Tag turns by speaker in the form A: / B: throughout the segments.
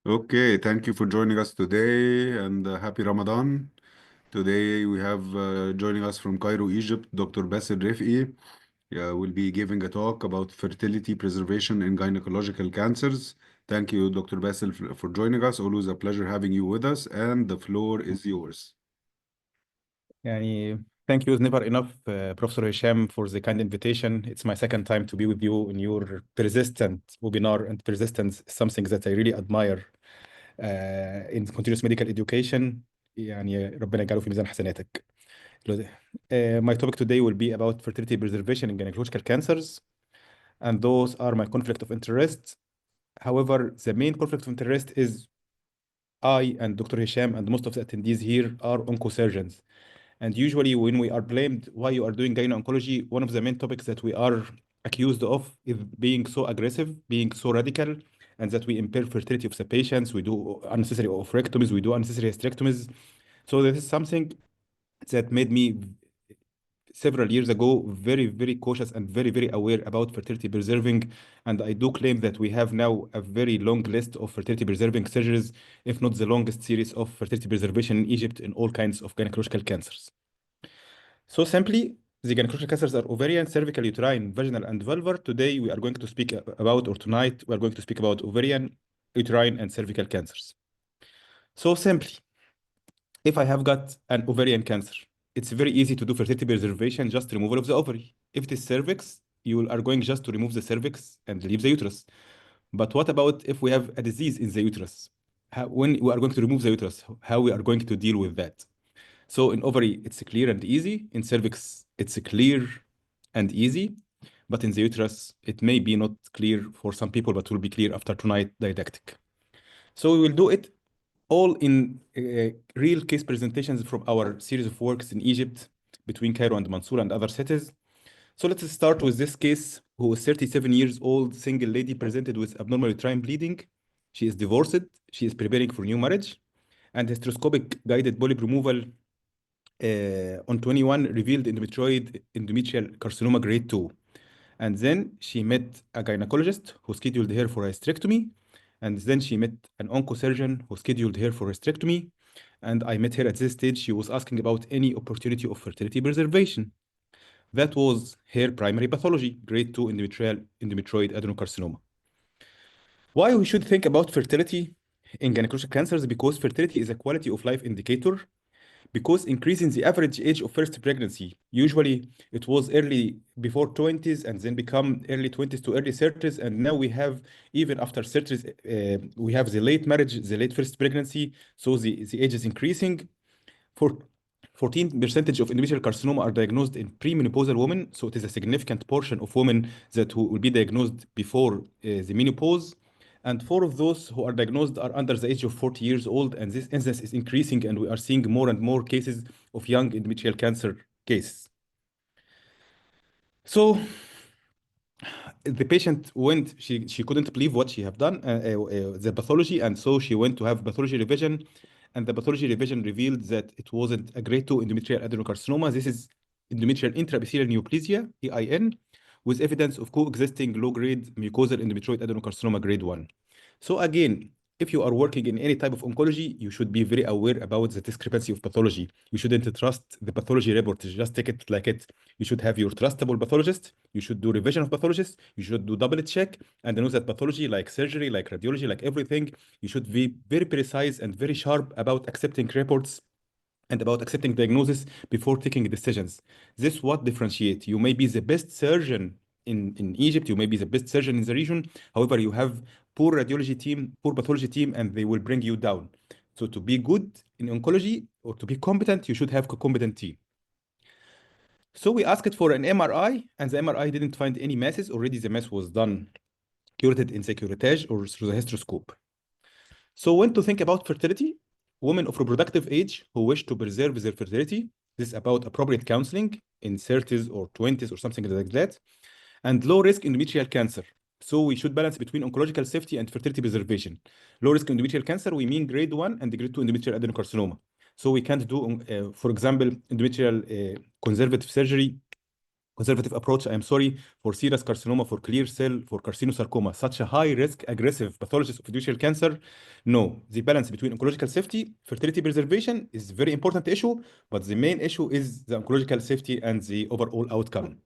A: Okay, thank you for joining us today and happy Ramadan. Today we have joining us from Cairo, Egypt, Dr. Basel Refky. Will be giving a talk about fertility preservation in gynecological cancers. Thank you, Dr. Basel, for joining us. Always a pleasure having you with us, and the floor is yours.
B: يعني thank you is never enough, Professor Hisham, for the kind invitation. It's my second time to be with you in your persistent webinar, and persistence is something that I really admire in continuous medical education. يعني ربنا يجعله في ميزان حسناتك. My topic today will be about fertility preservation in gynecological cancers, and those are my conflict of interest. However, the main conflict of interest is I and Dr. Hisham and most of the attendees here are oncosurgeons. And usually, when we are blamed why you are doing gyno-oncology, one of the main topics that we are accused of is being so aggressive, being so radical, and that we impair fertility of the patients. We do unnecessary oophorectomies, we do unnecessary hysterectomies. So this is something that made me several years ago very, very cautious and very, very aware about fertility preserving. And I do claim that we have now a very long list of fertility preserving surgeries, if not the longest series of fertility preservation in Egypt in all kinds of gynecological cancers. So simply, the gynecological cancers are ovarian, cervical, uterine, vaginal, and vulvar. Today, we are going to speak about, or tonight, we are going to speak about ovarian, uterine, and cervical cancers. So simply, if I have got an ovarian cancer, it's very easy to do fertility preservation, just removal of the ovary. If it is cervix, you are going just to remove the cervix and leave the uterus. But what about if we have a disease in the uterus? When we are going to remove the uterus, how we are going to deal with that? So in ovary, it's clear and easy. In cervix, it's clear and easy. But in the uterus, it may be not clear for some people, but will be clear after tonight didactic. So we will do it all in real case presentations from our series of works in Egypt between Cairo and Mansour and other cities. So let's start with this case, who is 37 years old, single lady presented with abnormal uterine bleeding. She is divorced. She is preparing for new marriage. And hysteroscopic guided polyp removal on 21 revealed endometrial carcinoma grade 2. And then she met a gynecologist who scheduled her for a hysterectomy. And then she met an oncosurgeon who scheduled her for hysterectomy. And I met her at this stage. She was asking about any opportunity of fertility preservation. That was her primary pathology, grade 2 endometrioid adenocarcinoma. Why we should think about fertility in gynecological cancers? Because fertility is a quality of life indicator, because increasing the average age of first pregnancy, usually it was early before 20s and then become early 20s to early 30s, and now we have, even after 30s, we have the late marriage, the late first pregnancy, so the age is increasing. For 14% of endometrial carcinoma are diagnosed in premenopausal women, so it is a significant portion of women that will be diagnosed before the menopause. And four of those who are diagnosed are under the age of 40 years old, and this incidence is increasing, and we are seeing more and more cases of young endometrial cancer cases. So the patient went, she couldn't believe what she have done, the pathology, and so she went to have pathology revision, and the pathology revision revealed that it wasn't a grade 2 endometrial adenocarcinoma. This is endometrial intraepithelial neoplasia, EIN, with evidence of coexisting low-grade mucosal endometrioid adenocarcinoma grade 1. So again, if you are working in any type of oncology, you should be very aware about the discrepancy of pathology. You shouldn't trust the pathology report, just take it like it. You should have your trustable pathologist. You should do revision of pathologists. You should do double check and know that pathology, like surgery, like radiology, like everything, you should be very precise and very sharp about accepting reports and about accepting diagnosis before taking decisions. This what differentiate. You may be the best surgeon in Egypt, you may be the best surgeon in the region. However, you have poor radiology team, poor pathology team, and they will bring you down. So to be good in oncology or to be competent, you should have a competent team. So we asked for an MRI, and the MRI didn't find any masses. Already the mass was done, curated in the curettage or through the hysteroscope. So when to think about fertility, women of reproductive age who wish to preserve their fertility, this is about appropriate counseling in 30s or 20s or something like that, and low risk endometrial cancer. So we should balance between oncological safety and fertility preservation. Low risk endometrial cancer, we mean grade 1 and grade 2 endometrial adenocarcinoma. So we can't do, for example, endometrial conservative surgery conservative approach, I am sorry, for serous carcinoma, for clear cell, for carcinosarcoma, such a high risk, aggressive pathologist of endometrial cancer. No, the balance between oncological safety, fertility preservation is very important issue, but the main issue is the oncological safety and the overall outcome.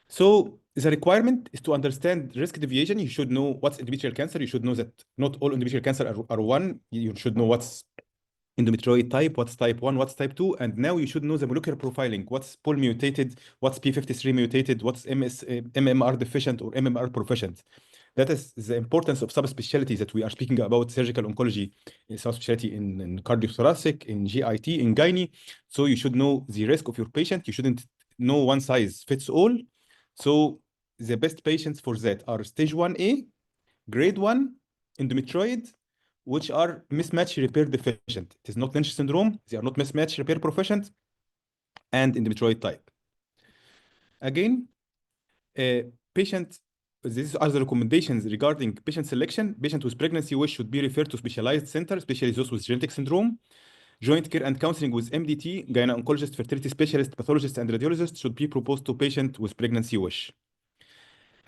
B: So the requirement is to understand risk deviation. You should know what's endometrial cancer. You should know that not all endometrial cancer are one. You should know what's endometrioid type, what's type 1, what's type 2, and now you should know the molecular profiling, what's POL mutated, what's P53 mutated, what's MMR deficient or MMR proficient. That is the importance of subspecialties that we are speaking about, surgical oncology, subspecialty in cardiothoracic, in GIT, in gynae. So you should know the risk of your patient. You shouldn't know one size fits all. So the best patients for that are stage 1A, grade 1, endometrioid, which are mismatch repair deficient. It is not Lynch syndrome. They are not mismatch repair proficient, and endometrioid type. Again, patient, these are the recommendations regarding patient selection. Patient with pregnancy wish should be referred to specialized center, especially those with genetic syndrome. Joint care and counseling with MDT, gynecologist, fertility specialist, pathologist, and radiologist should be proposed to patient with pregnancy wish.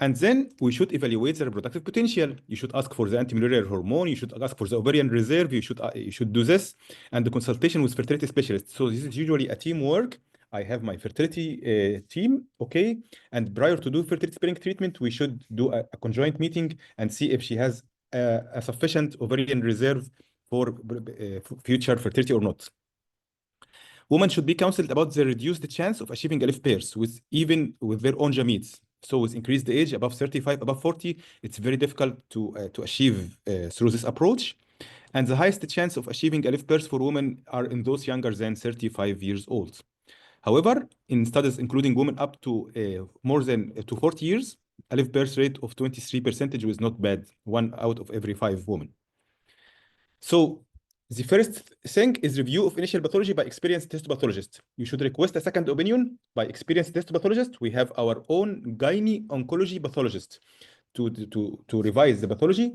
B: And then we should evaluate the reproductive potential. You should ask for the antimalarial hormone. You should ask for the ovarian reserve. You should do this, and the consultation with fertility specialists. So this is usually a teamwork. I have my fertility team, okay? And prior to do fertility sparing treatment, we should do a conjoint meeting and see if she has a sufficient ovarian reserve for future fertility or not. Women should be counseled about the reduced chance of achieving Alif pairs even with their own gametes. So with increased age, above 35, above 40, it's very difficult to achieve through this approach. And the highest chance of achieving Alif pairs for women are in those younger than 35 years old. However, in studies including women up to more than to 40 years, Alif pairs rate of 23% was not bad, 1 out of every 5 women. So the first thing is review of initial pathology by experienced histopathologist. You should request a second opinion by experienced histopathologist. We have our own gynae oncology pathologist to revise the pathology,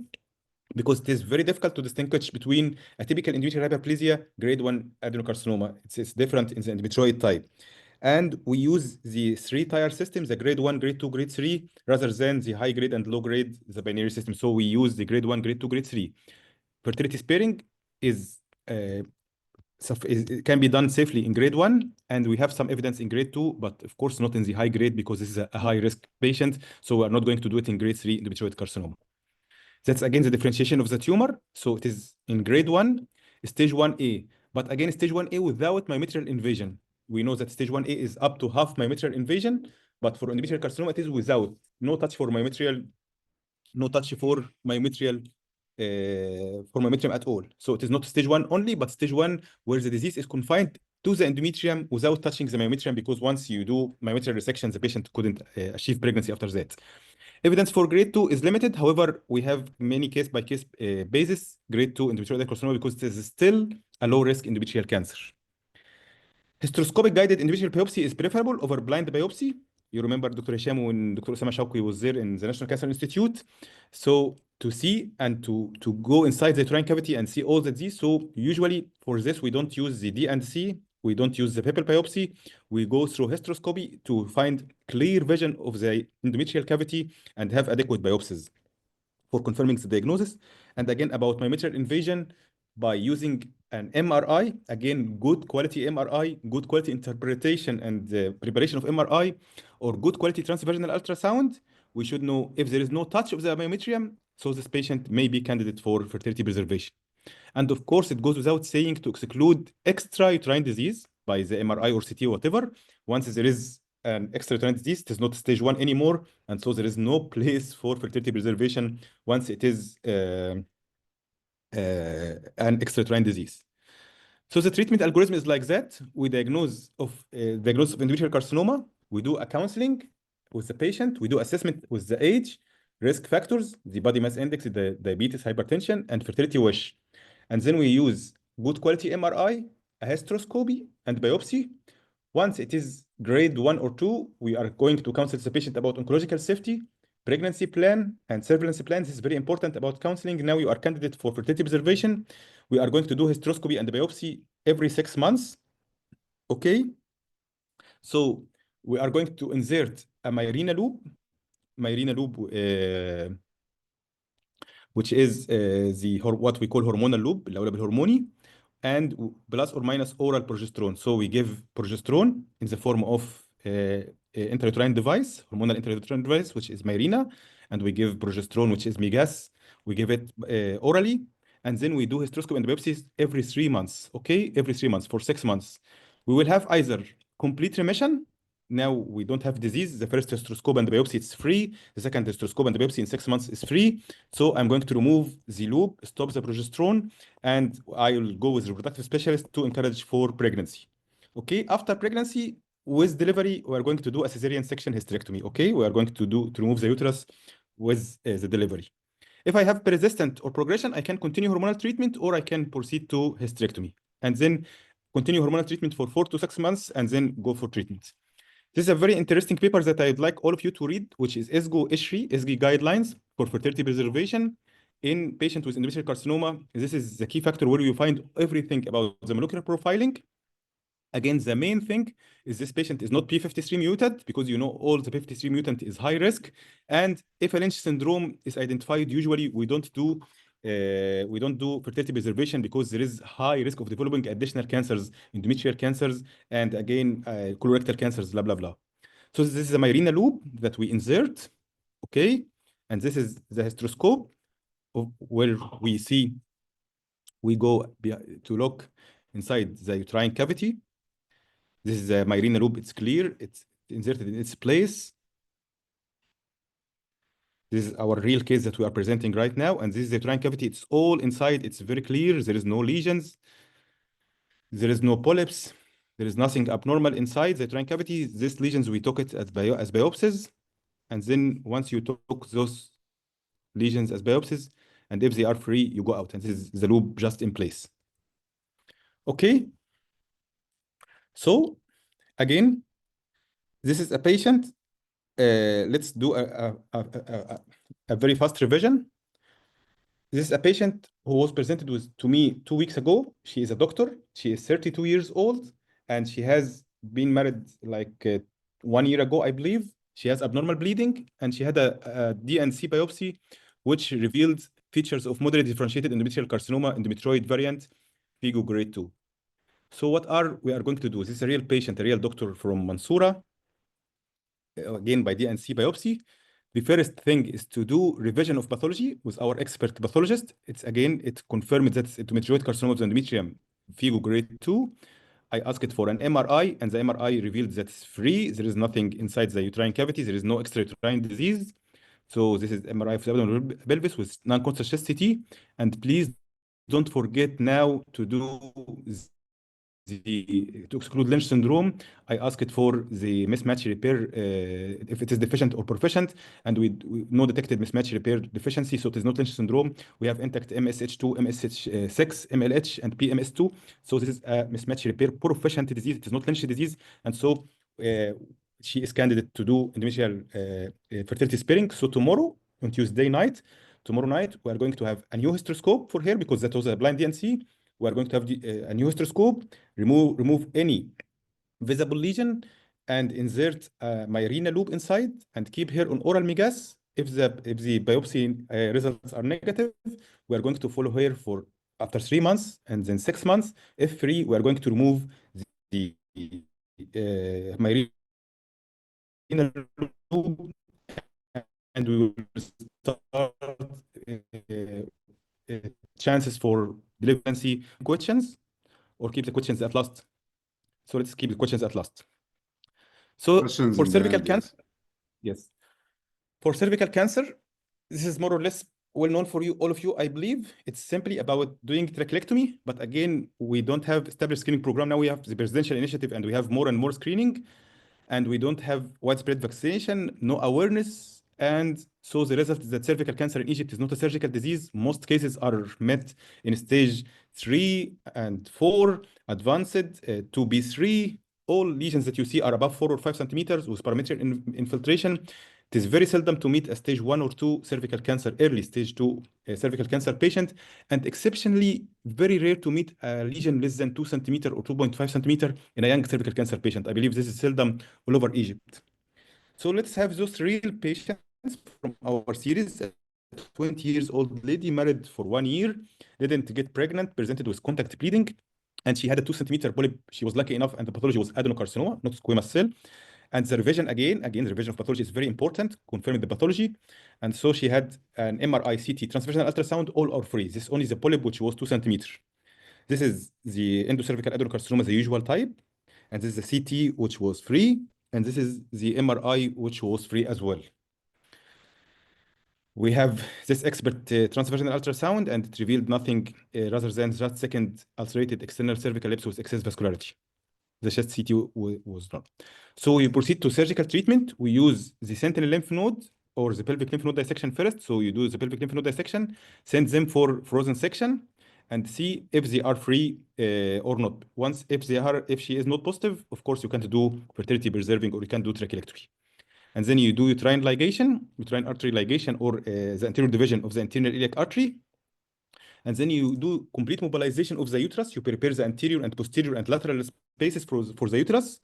B: because it is very difficult to distinguish between a typical endometrial hyperplasia, grade 1 adenocarcinoma. It's different in the endometrioid type. And we use the 3-tier system, the grade 1, grade 2, grade 3, rather than the high grade and low grade, the binary system. So we use the grade 1, grade 2, grade 3. Fertility sparing can be done safely in grade 1, and we have some evidence in grade 2, but of course not in the high grade, because this is a high risk patient. So we're not going to do it in grade 3 endometrioid carcinoma. That's again the differentiation of the tumor. So it is in grade 1, stage 1A, but again, stage 1A without myometrial invasion. We know that stage 1A is up to half myometrial invasion, but for endometrial carcinoma, it is without, no touch for myometrial, no touch for myometrial, for myometrium at all. So it is not stage 1 only, but stage 1 where the disease is confined to the endometrium without touching the myometrium, because once you do myometrial resection, the patient couldn't achieve pregnancy after that. Evidence for grade 2 is limited. However, we have many case-by-case basis, grade 2 endometrial carcinoma, because it is still a low-risk endometrial cancer. Hysteroscopic guided endometrial biopsy is preferable over blind biopsy. You remember Dr. Hisham when Dr. Osama Shawki was there in the National Cancer Institute. So to see and to go inside the uterine cavity and see all the disease. So usually for this, we don't use the D&C. We don't use the pupil biopsy. We go through hysteroscopy to find clear vision of the endometrial cavity and have adequate biopsies for confirming the diagnosis. And again, about myometrial invasion, by using an MRI, again, good quality MRI, good quality interpretation and preparation of MRI, or good quality transvaginal ultrasound, we should know if there is no touch of the myometrium, so this patient may be candidate for fertility preservation. And of course, it goes without saying to exclude extrauterine disease by the MRI or CT or whatever. Once there is an extrauterine disease, it is not stage 1 anymore, and so there is no place for fertility preservation once it is an extrauterine disease. So the treatment algorithm is like that. We diagnose of endometrial carcinoma. We do a counseling with the patient. We do assessment with the age, risk factors, the body mass index, the diabetes, hypertension, and fertility wish. And then we use good quality MRI, a hysteroscopy, and biopsy. Once it is grade 1 or 2, we are going to counsel the patient about oncological safety, pregnancy plan, and surveillance plan. This is very important about counseling. Now you are candidate for fertility preservation. We are going to do hysteroscopy and biopsy every 6 months. Okay. So we are going to insert a Mirena loop, which is what we call hormonal loop اللي هو بالهرموني, and plus or minus oral progesterone. So we give progesterone in the form of intrauterine device, hormonal intrauterine device, which is Mirena, and we give progesterone, which is Migas. We give it orally, and then we do hysteroscopy and biopsies every 3 months. Okay, every 3 months for 6 months. We will have either complete remission. Now we don't have disease. The first hysteroscope and biopsy it's free. The second hysteroscope and biopsy in 6 months is free. So I'm going to remove the loop, stop the progesterone, and I will go with reproductive specialist to encourage for pregnancy. Okay, after pregnancy, with delivery, we are going to do a cesarean section hysterectomy. Okay, we are going to remove the uterus with the delivery. If I have persistent or progression, I can continue hormonal treatment or I can proceed to hysterectomy and then continue hormonal treatment for 4 to 6 months and then go for treatment. This is a very interesting paper that I'd like all of you to read, which is ESGO guidelines for fertility preservation in patients with endometrial carcinoma. This is the key factor where you find everything about the molecular profiling. Again, the main thing is this patient is not P53 mutant because you know all the P53 mutant is high risk. And if a Lynch syndrome is identified, usually we don't do fertility preservation because there is high risk of developing additional cancers, endometrial cancers, and again, colorectal cancers, blah, blah, blah. So this is a Mirena loop that we insert, okay? And this is the hysteroscope where we go to look inside the uterine cavity. This is a Mirena loop, it's clear, it's inserted in its place. This is our real case that we are presenting right now, and this is the uterine cavity. It's all inside, it's very clear, there is no lesions, there is no polyps, there is nothing abnormal inside the uterine cavity. These lesions, we took it as biopsies, and then once you took those lesions as biopsies, and if they are free, you go out, and this is the loop just in place. Okay? So, again, this is a patient. Let's do a very fast revision. This is a patient who was presented to me 2 weeks ago. She is a doctor. She is 32 years old, and she has been married like 1 year ago, I believe. She has abnormal bleeding, and she had a DNC biopsy, which revealed features of moderate differentiated endometrial carcinoma, endometrioid variant, FIGO grade 2. So what we are going to do? This is a real patient, a real doctor from Mansoura, again by DNC biopsy. The first thing is to do revision of pathology with our expert pathologist. It confirmed that it's endometrioid carcinoma of the endometrium, FIGO grade 2. I asked for an MRI, and the MRI revealed that it's free. There is nothing inside the uterine cavity. There is no extrauterine disease. So this is MRI of the abdominal pelvis with non-conscious chest CT. And please don't forget now to do to exclude Lynch syndrome. I asked for the mismatch repair if it is deficient or proficient, and we no detected mismatch repair deficiency, so it is not Lynch syndrome. We have intact MSH2, MSH6, MLH, and PMS2. So this is a mismatch repair proficient disease. It is not Lynch disease, and so she is candidate to do endometrial fertility sparing. So tomorrow, on Tuesday night, we are going to have a new hysteroscope for her because that was a blind DNC. We are going to have a new hysteroscope, remove any visible lesion, and insert a Mirena loop inside, and keep her on oral Migas. If the biopsy results are negative, we are going to follow her for after 3 months and then 6 months. If free, we are going to remove the Mirena loop, and we will start chances for delivery questions, or keep the questions at last. So let's keep the questions at last. So
A: Questions
B: for
A: in the
B: cervical
A: end,
B: cancer, yes. For cervical cancer, this is more or less well known for you, all of you, I believe. It's simply about doing trachelectomy, but again, we don't have established screening program. Now we have the presidential initiative, and we have more and more screening, and we don't have widespread vaccination, no awareness. And so the result is that cervical cancer in Egypt is not a surgical disease. Most cases are met in stage 3 and 4, advanced 2B3. All lesions that you see are above 4 or 5 centimeters with parametric infiltration. It is very seldom to meet a stage 1 or 2 cervical cancer, early stage 2 cervical cancer patient, and exceptionally very rare to meet a lesion less than 2 centimeter or 2.5 centimeter in a young cervical cancer patient. I believe this is seldom all over Egypt. So let's have those real patients from our series. A 20 years old lady married for 1 year, didn't get pregnant, presented with contact bleeding, and she had a 2 centimeter polyp. She was lucky enough, and the pathology was adenocarcinoma, not squamous cell. And the revision again, the revision of pathology is very important, confirming the pathology. And so she had an MRI, CT, transvaginal ultrasound, all are free. This only the polyp, which was 2 centimeters. This is the endocervical adenocarcinoma, the usual type. And this is the CT, which was free. And this is the MRI, which was free as well. We have this expert transvaginal ultrasound, and it revealed nothing rather than just second ulcerated external cervical lips with excess vascularity. The chest CT was done. So we proceed to surgical treatment. We use the sentinel lymph node or the pelvic lymph node dissection first. So you do the pelvic lymph node dissection, send them for frozen section, and see if they are free or not. Once, if she is not positive, of course you can't do fertility preserving or you can do trachelectomy. And then you do uterine ligation, uterine artery ligation, or the anterior division of the internal iliac artery. And then you do complete mobilization of the uterus. You prepare the anterior and posterior and lateral spaces for the uterus.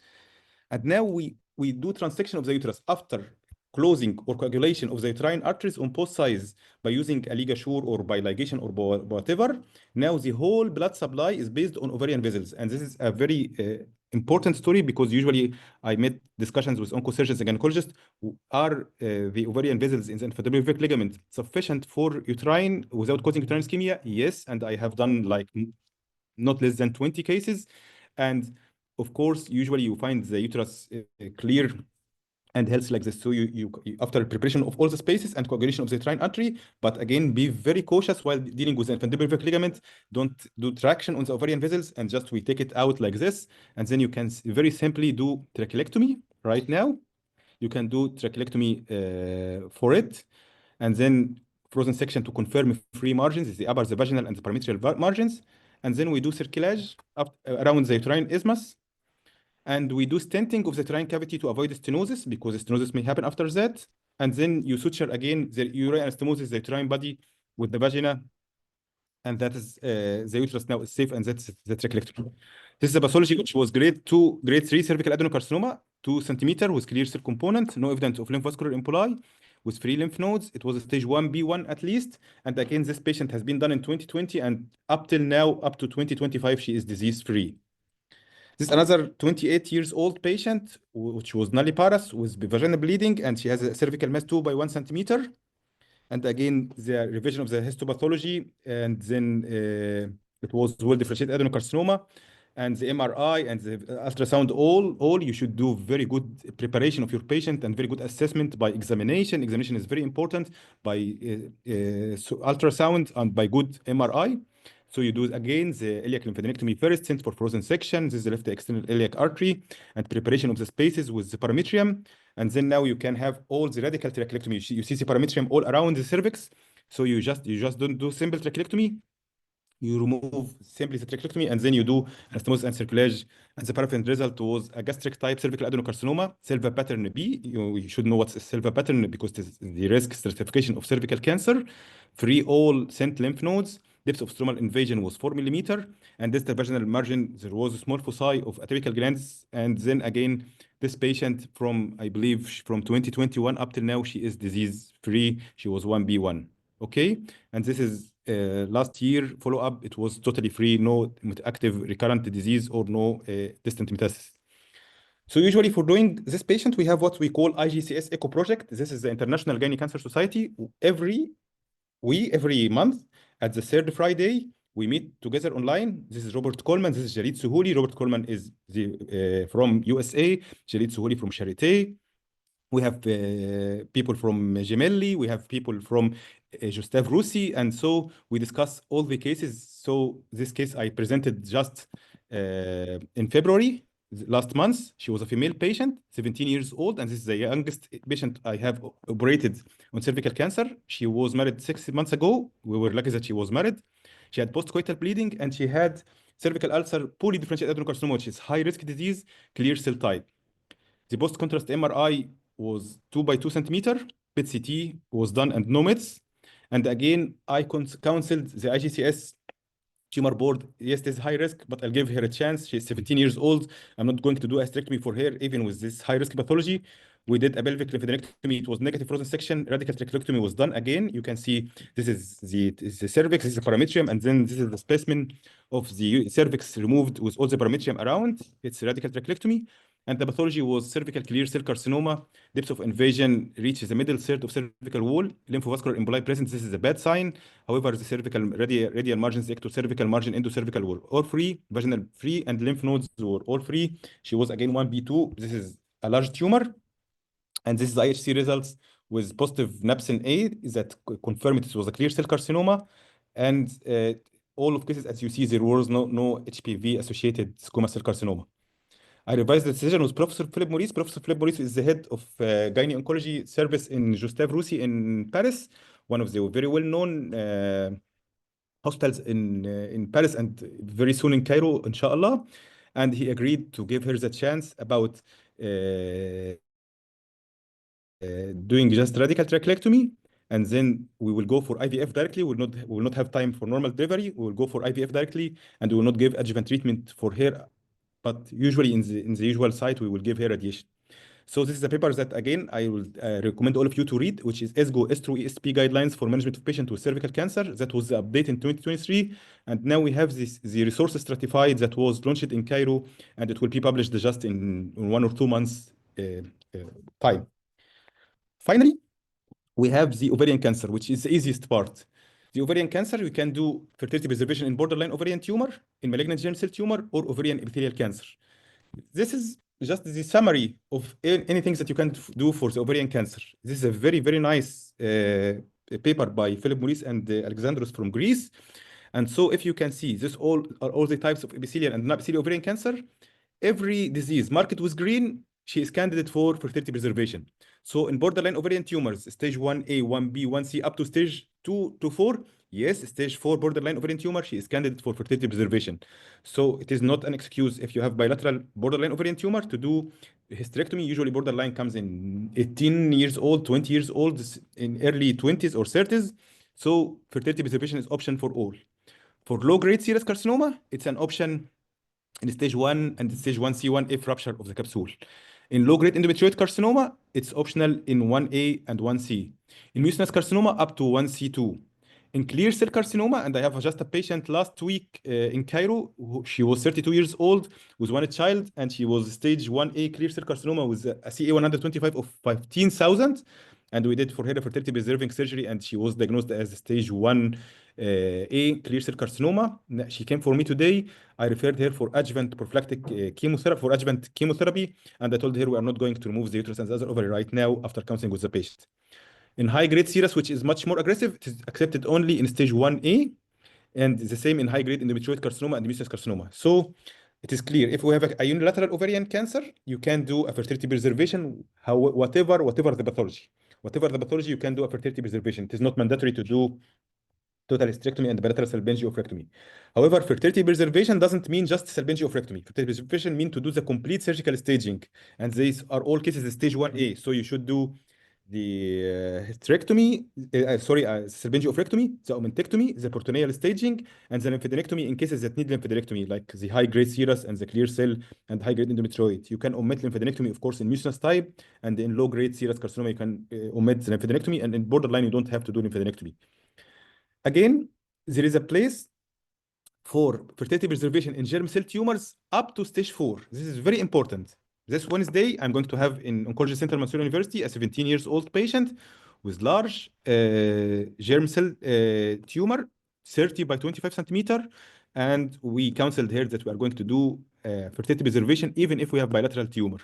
B: And now we do transection of the uterus after closing or coagulation of the uterine arteries on both sides by using a ligature or by ligation or whatever. Now the whole blood supply is based on ovarian vessels. And this is a very important story, because usually I met discussions with oncosurgeons and gynecologists. Are the ovarian vessels in the infundibulary vein ligament sufficient for uterine without causing uterine ischemia? Yes, and I have done like not less than 20 cases. And of course, usually you find the uterus clear and healthy like this. So you after preparation of all the spaces and coagulation of the uterine artery, but again, be very cautious while dealing with the infundibulary vein ligament. Don't do traction on the ovarian vessels, and just we take it out like this, and then you can very simply do trachelectomy right now. You can do trachelectomy for it, and then frozen section to confirm free margins is the upper, the vaginal, and the parametrial margins. And then we do circulage up around the uterine isthmus. And we do stenting of the uterine cavity to avoid stenosis, because stenosis may happen after that. And then you suture again the uterine anastomosis, the uterine body with the vagina. And that is the uterus now is safe, and that's the trachelectomy. This is a pathology which was grade 2, grade 3 cervical adenocarcinoma, 2 centimeter with clear cell component, no evidence of lymphovascular emboli, with free lymph nodes. It was a stage 1B1 at least. And again, this patient has been done in 2020, and up till now, up to 2025, she is disease free. This is another 28 years old patient, which was nulliparous with vaginal bleeding, and she has a cervical mass 2 by 1 centimeter. And again, the revision of the histopathology, and then it was well differentiated adenocarcinoma, and the MRI and the ultrasound, all you should do very good preparation of your patient and very good assessment by examination. Examination is very important, by ultrasound and by good MRI. So you do again the iliac lymphadenectomy first, sent for frozen section. This is the left external iliac artery, and preparation of the spaces with the parametrium. And then now you can have all the radical trachelectomy. You see the parametrium all around the cervix. So you just don't do simple trachelectomy. You remove simply the trachelectomy, and then you do anastomosis and circulage. And the paraffin result was a gastric type cervical adenocarcinoma, Silva pattern B. You should know what's a Silva pattern, because it is the risk stratification of cervical cancer. Free all sent lymph nodes. Depth of stromal invasion was 4 millimeter. And distal vaginal margin, there was a small foci of atypical glands. And then again, this patient from, I believe, from 2021 up till now, she is disease free. She was 1B1. Okay. And this is last year follow-up. It was totally free, no active recurrent disease or no distant metastasis. So usually for doing this patient, we have what we call IGCS Echo Project. This is the International Gynae Cancer Society. Every month at the third Friday, we meet together online. This is Robert Coleman. This is Jarid Suhouli. Robert Coleman is from USA. Jarid Suhouli from Charité. We have people from Gemelli. We have people from Gustave Roussy. And so we discuss all the cases. So this case I presented just in February last month. She was a female patient, 17 years old, and this is the youngest patient I have operated on cervical cancer. She was married 6 months ago. We were lucky that she was married. She had postcoital bleeding, and she had cervical ulcer, polydifferentiated adenocarcinoma, which is high-risk disease, clear cell type. The post-contrast MRI was 2 by 2 centimeter. PET CT was done and no mets. And again, I counseled the IGCS tumor board. Yes, there's high risk, but I'll give her a chance. She's 17 years old. I'm not going to do a hysterectomy for her, even with this high risk pathology. We did a pelvic lymphadenectomy. It was negative frozen section. Radical trachelectomy was done again. You can see this is the cervix, this is the parametrium, and then this is the specimen of the cervix removed with all the parametrium around. It's radical trachelectomy. And the pathology was cervical clear cell carcinoma. Depth of invasion reaches the middle third of cervical wall. Lymphovascular emboli present. This is a bad sign. However, the cervical radial margins, the ectocervical margin, endocervical were all free, vaginal free, and lymph nodes were all free. She was again 1B2. This is a large tumor. And this is the IHC results with positive napsin A that confirmed it was a clear cell carcinoma. And all of cases, as you see, there was no HPV associated squamous cell carcinoma. I revised the decision with Professor Philip Maurice. Professor Philip Maurice is the head of gynae oncology service in Gustave Roussy in Paris, one of the very well-known hospitals in Paris and very soon in Cairo, inshallah. And he agreed to give her the chance about doing just radical trachelectomy, and then we will go for IVF directly. We will not have time for normal delivery. We will go for IVF directly, and we will not give adjuvant treatment for her. But usually in the usual site, we will give her radiation. So this is a paper that, again, I will recommend all of you to read, which is ESGO S2 ESP Guidelines for Management of Patients with Cervical Cancer. That was the update in 2023. And now we have the resources stratified that was launched in Cairo, and it will be published just in 1 or 2 months time. Finally, we have the ovarian cancer, which is the easiest part. The ovarian cancer, we can do fertility preservation in borderline ovarian tumor, in malignant germ cell tumor, or ovarian epithelial cancer. This is just the summary of anything that you can do for the ovarian cancer. This is a very, very nice paper by Philip Maurice and Alexandros from Greece. And so if you can see, this are all the types of epithelial and non-epithelial ovarian cancer. Every disease marked with green, she is candidate for fertility preservation. So in borderline ovarian tumors, stage 1A, 1B, 1C, up to stage 2 to 4, yes, stage 4 borderline ovarian tumor, she is candidate for fertility preservation. So it is not an excuse if you have bilateral borderline ovarian tumor to do hysterectomy. Usually borderline comes in 18 years old, 20 years old, in early 20s or 30s. So fertility preservation is option for all. For low-grade serous carcinoma, it's an option in stage 1 and stage 1C1 if rupture of the capsule. In low-grade endometrioid carcinoma, it's optional in 1A and 1C. In mucinous carcinoma, up to 1C2. In clear cell carcinoma, and I have just a patient last week in Cairo, she was 32 years old with one child, and she was stage 1A clear cell carcinoma with a CA125 of 15,000. And we did for her a fertility preserving surgery, and she was diagnosed as stage 1A clear cell carcinoma. She came for me today. I referred her for adjuvant prophylactic chemotherapy, and I told her we are not going to remove the uterus and the other ovary right now after counseling with the patient. In high-grade serous, which is much more aggressive, it is accepted only in stage 1A, and the same in high-grade endometrioid carcinoma and mucinous carcinoma. So it is clear, if we have a unilateral ovarian cancer, you can do a fertility preservation, whatever the pathology. Whatever the pathology, you can do a fertility preservation. It is not mandatory to do total hysterectomy and bilateral salpingioophorectomy. However, fertility preservation doesn't mean just salpingioophorectomy. Fertility preservation means to do the complete surgical staging, and these are all cases stage 1A. So you should do the hysterectomy, salpingioophorectomy, the omentectomy, the peritoneal staging, and the lymphadenectomy in cases that need lymphadenectomy, like the high-grade serous and the clear cell and high-grade endometrioid. You can omit lymphadenectomy, of course, in mucinous type, and in low-grade serous carcinoma, you can omit the lymphadenectomy, and in borderline, you don't have to do lymphadenectomy. Again, there is a place for fertility preservation in germ cell tumors up to stage 4. This is very important. This Wednesday, I'm going to have in Oncology Center, Mansour University, a 17 years old patient with large germ cell tumor, 30 by 25 centimeter. And we counseled her that we are going to do fertility preservation even if we have bilateral tumor.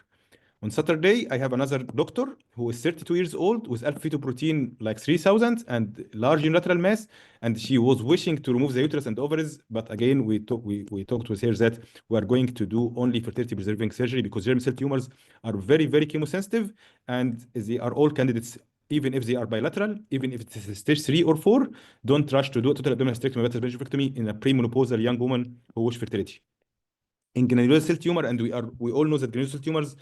B: On Saturday, I have another doctor who is 32 years old with alpha-fetoprotein like 3,000 and large unilateral mass, and she was wishing to remove the uterus and ovaries, but again, we talked with her that we are going to do only fertility preserving surgery because germ cell tumors are very, very chemosensitive, and they are all candidates, even if they are bilateral, even if it's stage 3 or 4, don't rush to do a total abdominal hysterectomy or salpingioophorectomy in a premenopausal young woman who wish fertility. In gynecological cell tumor, and we all know that gynecological cell tumors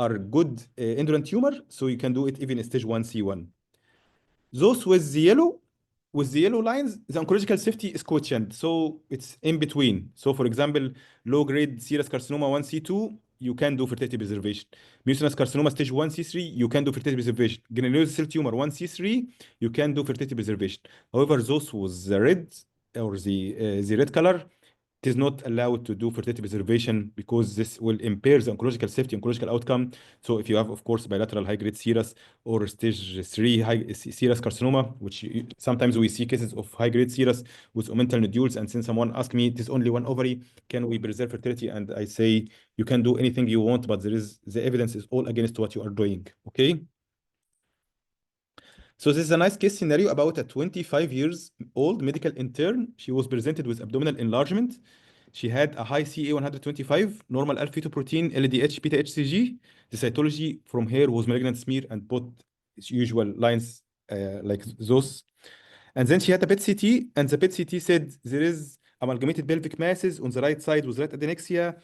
B: are good indolent tumor, so you can do it even stage 1C1. Those with the yellow lines, the oncological safety is questioned, so it's in between. So, for example, low-grade serous carcinoma 1C2, you can do fertility preservation. Mucinous carcinoma stage 1C3, you can do fertility preservation. Granulosa cell tumor 1C3, you can do fertility preservation. However, those with the red or the red color, it is not allowed to do fertility preservation because this will impair the oncological safety, oncological outcome. So if you have, of course, bilateral high-grade serous or stage 3 serous carcinoma, which sometimes we see cases of high-grade serous with omental nodules, and since someone asked me, it is only one ovary, can we preserve fertility? And I say, you can do anything you want, but the evidence is all against what you are doing, okay? So this is a nice case scenario about a 25 years old medical intern. She was presented with abdominal enlargement. She had a high CA 125, normal alpha fetoprotein, LDH, beta HCG. The cytology from here was malignant smear and both usual lines like those. And then she had a PET CT, and the PET CT said there is amalgamated pelvic masses on the right side with right adnexia,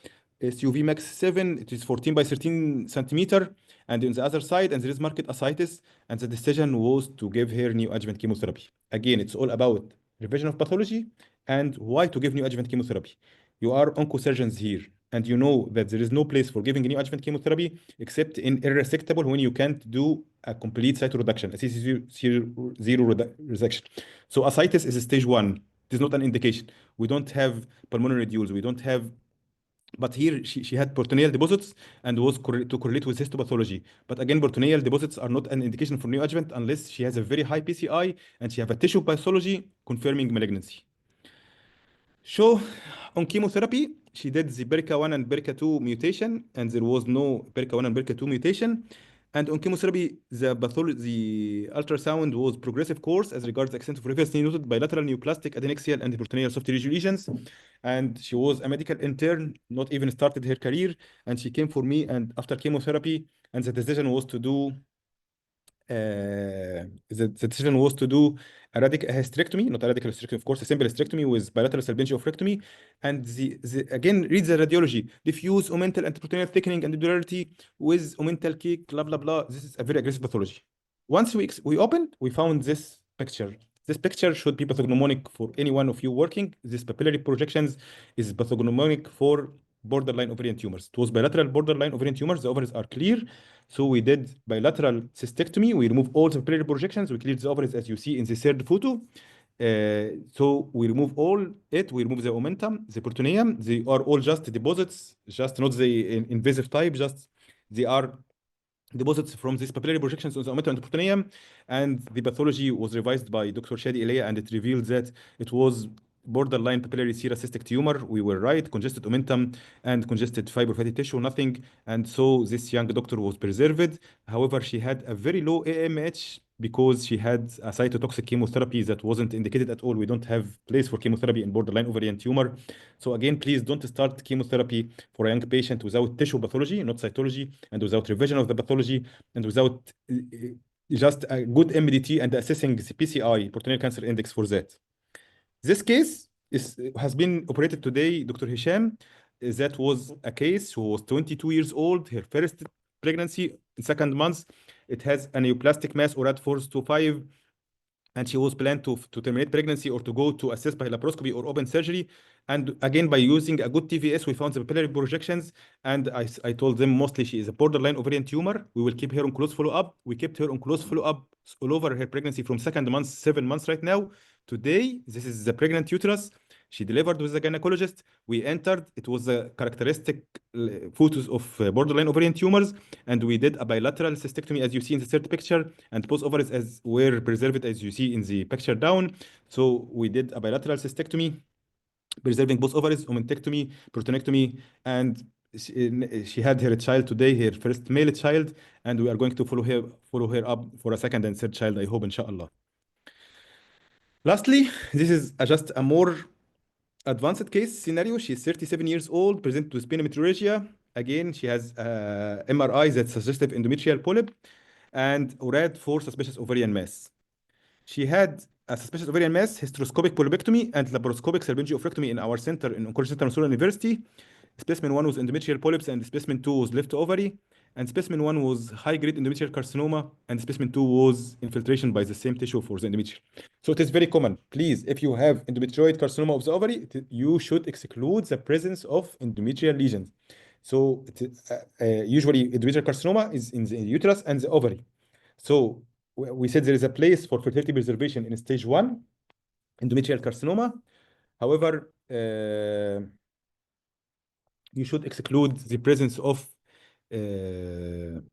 B: SUV max 7, it is 14 by 13 centimeter, and on the other side, and there is marked ascites, and the decision was to give her neoadjuvant chemotherapy. Again, it's all about revision of pathology and why to give neoadjuvant chemotherapy. You are oncosurgeons here, and you know that there is no place for giving neoadjuvant chemotherapy except in irresectable when you can't do a complete cytoreduction, a CC0 resection. So ascites is a stage 1. It is not an indication. We don't have pulmonary nodules. We don't have, but here she had peritoneal deposits and was to correlate with histopathology. But again, peritoneal deposits are not an indication for neoadjuvant unless she has a very high PCI and she have a tissue pathology confirming malignancy. So on chemotherapy, she did the BRCA1 and BRCA2 mutation, and there was no BRCA1 and BRCA2 mutation. And on chemotherapy, the ultrasound was progressive course as regards the extent of previously noted bilateral neoplastic adnexial and peritoneal soft tissue lesions. And she was a medical intern, not even started her career, and she came for me and after chemotherapy, and the decision was to do the decision was to do a radical hysterectomy, not a radical hysterectomy, of course, a simple hysterectomy with bilateral salpingioophorectomy. And again, read the radiology: diffuse omental and peritoneal thickening and duality with omental cake, blah blah blah. This is a very aggressive pathology. Once we opened, we found this picture. This picture should be pathognomonic for any one of you working. This papillary projections is pathognomonic for borderline ovarian tumors. It was bilateral borderline ovarian tumors. The ovaries are clear. So we did bilateral cystectomy. We remove all the papillary projections. We cleared the ovaries as you see in the third photo. So we remove all it. We remove the omentum, the peritoneum. They are all just deposits, just not the invasive type. Just they are deposits from these papillary projections on the omentum and peritoneum. And the pathology was revised by Dr. Shadi Elia, and it revealed that it was borderline papillary serous cystic tumor. We were right, congested omentum and congested fibrofatty tissue, nothing. And so this young doctor was preserved. However, she had a very low AMH because she had a cytotoxic chemotherapy that wasn't indicated at all. We don't have place for chemotherapy in borderline ovarian tumor. So again, please don't start chemotherapy for a young patient without tissue pathology, not cytology, and without revision of the pathology, and without just a good MDT and assessing the PCI, peritoneal cancer index, for that. This case has been operated today, Dr. Hisham. That was a case who was 22 years old, her first pregnancy, second month. It has a neoplastic mass or at 4 to 5, and she was planned to terminate pregnancy or to go to assess by laparoscopy or open surgery. And again, by using a good TVS, we found the papillary projections. And I told them mostly she is a borderline ovarian tumor. We will keep her on close follow-up. We kept her on close follow-up all over her pregnancy from second month, 7 months right now. Today, this is the pregnant uterus. She delivered with a gynecologist. We entered. It was a characteristic photos of borderline ovarian tumors, and we did a bilateral cystectomy, as you see in the third picture, and both ovaries as were preserved, as you see in the picture down. So we did a bilateral cystectomy, preserving both ovaries, omentectomy, protonectomy, and she had her child today, her first male child, and we are going to follow her up for a second and third child, I hope, inshallah. Lastly, this is just a more advanced case scenario. She's 37 years old, presented with penometrorrhagia. Again, she has MRI that's suggestive endometrial polyp and URAD for suspicious ovarian mass. She had a suspicious ovarian mass, hysteroscopic polypectomy, and laparoscopic salpingioophorectomy in our center in Oncology Center University. Specimen 1 was endometrial polyps, and specimen 2 was left ovary. And specimen 1 was high-grade endometrial carcinoma, and specimen 2 was infiltration by the same tissue for the endometrial. So it is very common. Please, if you have endometrioid carcinoma of the ovary, you should exclude the presence of endometrial lesions. So usually endometrial carcinoma is in the uterus and the ovary. So we said there is a place for fertility preservation in stage 1, endometrial carcinoma. However, you should exclude the presence of endometrial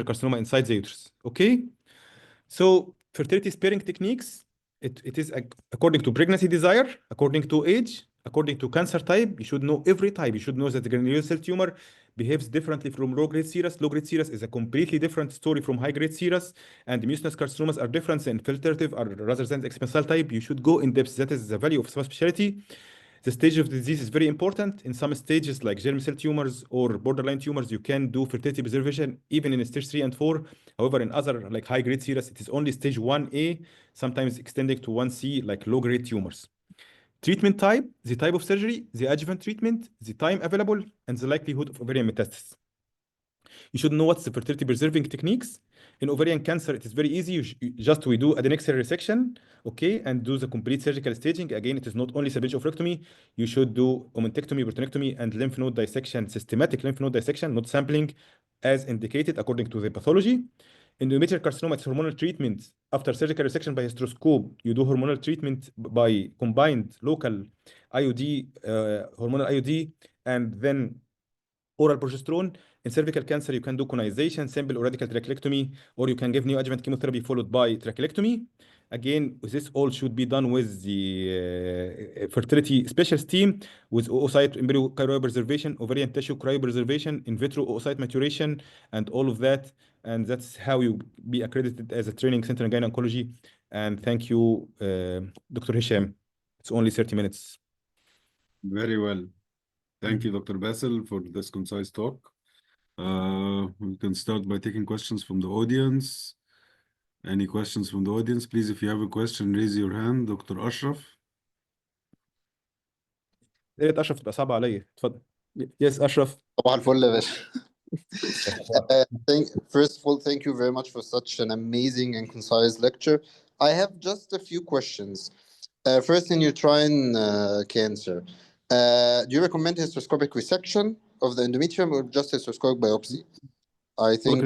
B: carcinoma inside the uterus. Okay? So fertility sparing techniques, it is according to pregnancy desire, according to age, according to cancer type. You should know every type. You should know that the granular cell tumor behaves differently from low-grade serous. Low-grade serous is a completely different story from high-grade serous, and the mucinous carcinomas are different than infiltrative or rather than the expansile type. You should go in depth. That is the value of subspecialty. The stage of the disease is very important. In some stages, like germ cell tumors or borderline tumors, you can do fertility preservation even in stage 3 and 4. However, in other, like high-grade serous, it is only stage 1A, sometimes extending to 1C, like low-grade tumors. Treatment type, the type of surgery, the adjuvant treatment, the time available, and the likelihood of ovarian metastasis. You should know what's the fertility preserving techniques. In ovarian cancer, it is very easy. We do adnexal resection, okay, and do the complete surgical staging. Again, it is not only salvage oophorectomy. You should do omentectomy, peritoneectomy, and lymph node dissection, systematic lymph node dissection, not sampling, as indicated according to the pathology. In endometrial carcinoma, it's hormonal treatment. After surgical resection by hysteroscope, you do hormonal treatment by combined local IUD, hormonal IUD, and then oral progesterone. In cervical cancer, you can do conization, simple or radical trachelectomy, or you can give neoadjuvant chemotherapy followed by trachelectomy. Again, this all should be done with the fertility specialist team with oocyte embryo cryopreservation, ovarian tissue cryopreservation, in vitro oocyte maturation, and all of that. And that's how you be accredited as a training center in gynecology. And thank you, Dr. Hisham. It's only 30 minutes.
A: Very well. Thank you, Dr. Basil, for this concise talk. We can start by taking questions from the audience. Any questions from the audience? Please, if you have a question, raise your hand. Dr. Ashraf.
B: يا ريت اشرف تبقى صعبه عليا اتفضل. يس اشرف.
C: صباح الفل يا باشا. First of all, thank you very much for such an amazing and concise lecture. I have just a few questions. First, in uterine cancer, do you recommend hysteroscopic resection of the endometrium or just hysteroscopic biopsy? I think